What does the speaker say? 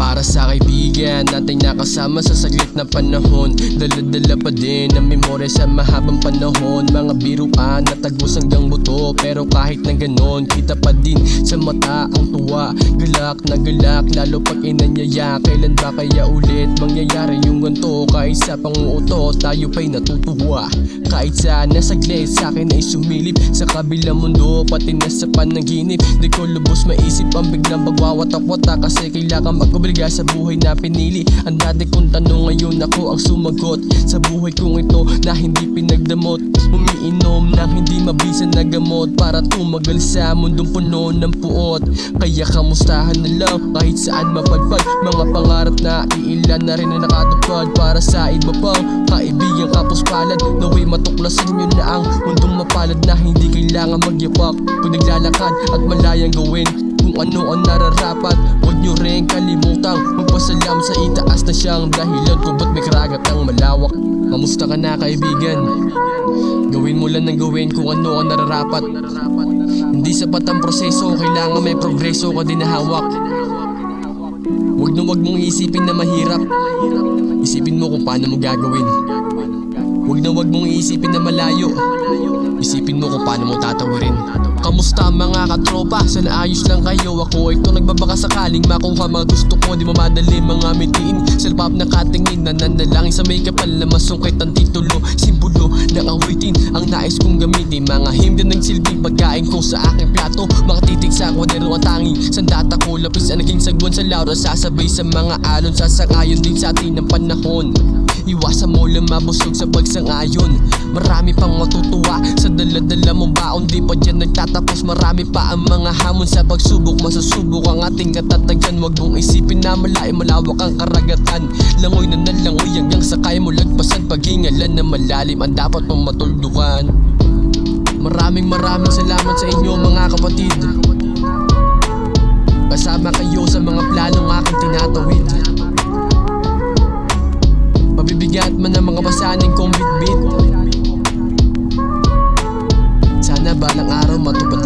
Para sa kaibigan nating nakasama sa saglit na panahon, dala-dala pa din ang memorya sa mahabang panahon. Mga biruan na tagos hanggang buto, pero kahit na ganon, kita pa din sa mata ang tuwa. Galak na galak, lalo pag inanyaya. Kailan ba kaya ulit mangyayari yung ganto? Kahit sa panguuto, tayo pa'y natutuwa. Kahit sana saglit sa'kin ay sumilip sa kabilang mundo, pati na sa panaginip. Di ko lubos maisip ang biglang pagwawatak-watak, kasi kailangan mag-obliga sa buhay na pinili. Ang dati kong tanong, ngayon ako ang sumagot. Sa buhay kong ito na hindi pinagdamot, umiinom ng hindi mabisan na gamot, para tumagal sa mundong puno ng puot. Kaya kamustahan na lang kahit saan mapadpad, mga pangarap na iilan na rin na nakatupad. Para sa iba pang kaibigan kapos palad, naway matuklasan nyo na ang mundong mapalad, na hindi kailangan magyapak pag naglalakad at malayang gawin kung ano ang nararapat. Huwag nyo rin kalimutang magpasalam sa itaas na siyang dahilan kung ba't may karagatang malawak. Kamusta ka na kaibigan? Gawin mo lang ng gawin kung ano ang nararapat. Hindi sapat ang proseso, kailangan may progreso ka din na hawak. Huwag mong isipin na mahirap, isipin mo kung paano mo gagawin. Huwag mong isipin na malayo, isipin mo kung paano mo tatawarin. Kamusta mga katropa? Sana ayos lang kayo. Ako ito nagbabaka sakaling makuha mga gusto ko. Di mamadali mga mitiin sa lapap na katingin, nananalangin sa may kapal na masungkit ang titulo. Simbolo ng awitin ang nais kong gamitin. Mga himna ng silbing pagkain ko sa aking plato. Mga titig sa kwadero ang tanging sandata ko. Lapis ang naging sagwan sa laura, sasabay sa mga alon. Sasangayon din sa atin ng panahon. Iwasan mo lang mabusog sa pagsangayon. Marami pang matutuwa sa dala-dala mong baon. Di pa dyan nagtatapos, marami pa ang mga hamon sa pagsubok. Masusubok ang ating katatagan. Huwag mong isipin na malawak ang karagatan. Langoy na nalangoy hanggang sakay mo lagpasan. Paghingalan na malalim ang dapat mong matuldukan. Maraming salamat sa inyo mga kapatid. Kasama kayo sa mga planong aking tinatawid. Pabibigat man ang mga basaning kong bit-bit. Sana balang araw matupad